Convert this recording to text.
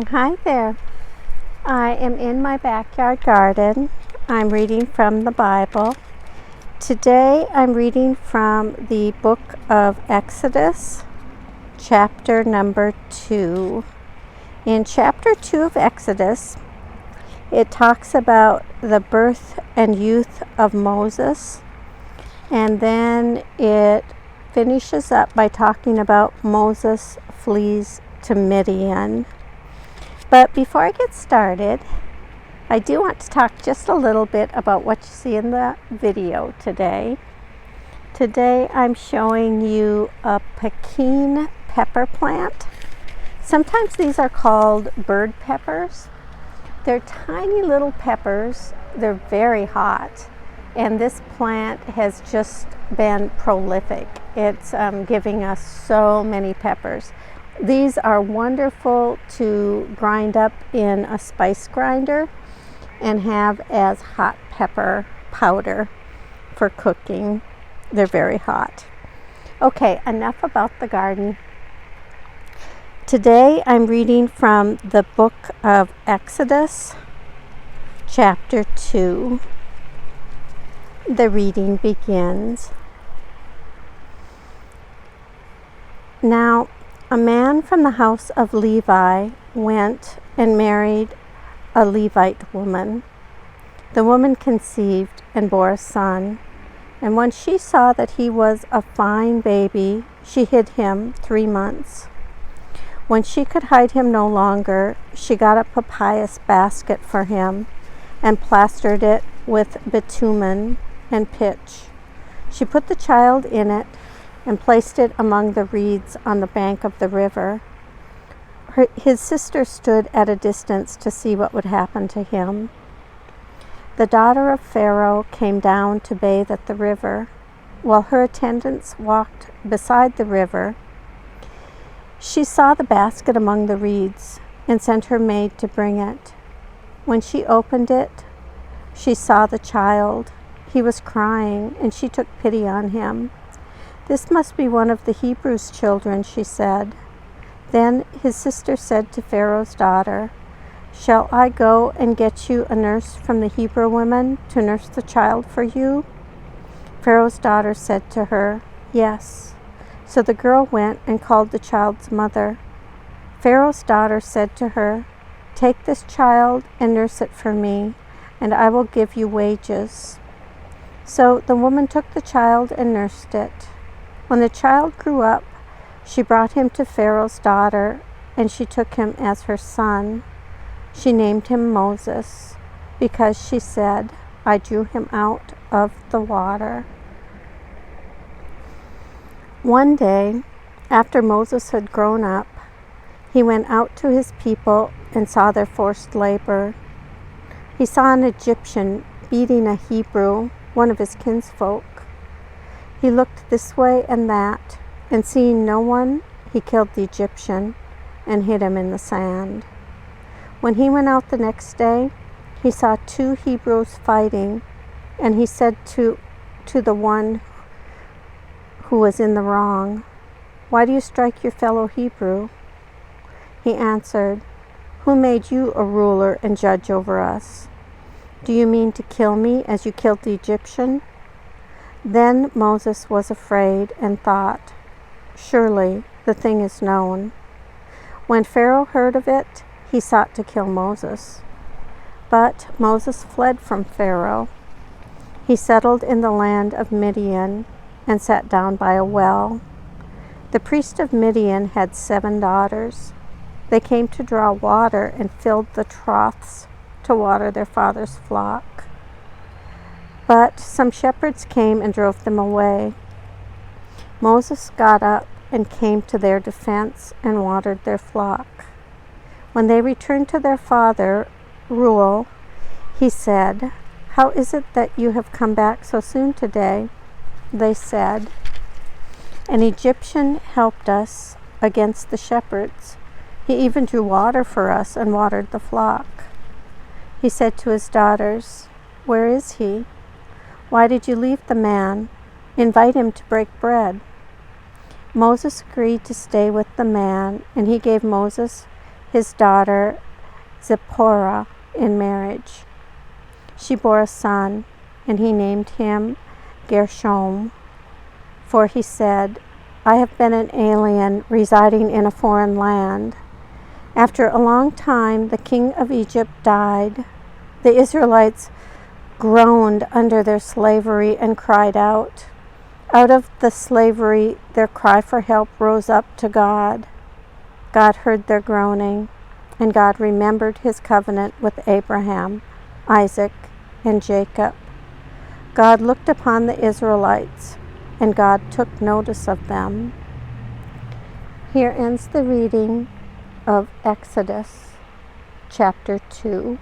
Hi there. I am in my backyard garden. I'm reading from the Bible. Today I'm reading from the book of Exodus, chapter number 2. In chapter 2 of Exodus, it talks about the birth and youth of Moses, and then it finishes up by talking about Moses flees to Midian. But before I get started, I do want to talk just a little bit about what you see in the video today. Today I'm showing you a Pekin pepper plant. Sometimes these are called bird peppers. They're tiny little peppers. They're very hot. And this plant has just been prolific. It's giving us so many peppers. These are wonderful to grind up in a spice grinder and have as hot pepper powder for cooking. They're very hot. Okay, enough about the garden. Today I'm reading from the book of Exodus, chapter 2. The reading begins. Now, a man from the house of Levi went and married a Levite woman. The woman conceived and bore a son, and when she saw that he was a fine baby, she hid him 3 months. When she could hide him no longer, she got a papyrus basket for him and plastered it with bitumen and pitch. She put the child in it and placed it among the reeds on the bank of the river. His sister stood at a distance to see what would happen to him. The daughter of Pharaoh came down to bathe at the river. While her attendants walked beside the river, she saw the basket among the reeds and sent her maid to bring it. When she opened it, she saw the child. He was crying, and she took pity on him. "This must be one of the Hebrews' children," she said. Then his sister said to Pharaoh's daughter, "Shall I go and get you a nurse from the Hebrew women to nurse the child for you?" Pharaoh's daughter said to her, "Yes." So the girl went and called the child's mother. Pharaoh's daughter said to her, "Take this child and nurse it for me, and I will give you wages." So the woman took the child and nursed it. When the child grew up, she brought him to Pharaoh's daughter, and she took him as her son. She named him Moses, because she said, "I drew him out of the water." One day, after Moses had grown up, he went out to his people and saw their forced labor. He saw an Egyptian beating a Hebrew, one of his kinsfolk. He looked this way and that, and seeing no one, he killed the Egyptian and hid him in the sand. When he went out the next day, he saw 2 Hebrews fighting, and he said to the one who was in the wrong, "Why do you strike your fellow Hebrew?" He answered, "Who made you a ruler and judge over us? Do you mean to kill me as you killed the Egyptian?" Then Moses was afraid and thought, "Surely the thing is known." When Pharaoh heard of it, he sought to kill Moses. But Moses fled from Pharaoh. He settled in the land of Midian and sat down by a well. The priest of Midian had 7 daughters. They came to draw water and filled the troughs to water their father's flock. But some shepherds came and drove them away. Moses got up and came to their defense and watered their flock. When they returned to their father, Reuel, he said, "How is it that you have come back so soon today?" They said, "An Egyptian helped us against the shepherds. He even drew water for us and watered the flock." He said to his daughters, "Where is he? Why did you leave the man? Invite him to break bread." Moses agreed to stay with the man, and he gave Moses his daughter Zipporah in marriage. She bore a son, and he named him Gershom, for he said, I have been an alien residing in a foreign land. After a long time, the king of Egypt died. The Israelites groaned under their slavery and cried out. Out of the slavery, their cry for help rose up to God. God heard their groaning, and God remembered his covenant with Abraham, Isaac, and Jacob. God looked upon the Israelites, and God took notice of them. Here ends the reading of Exodus chapter 2.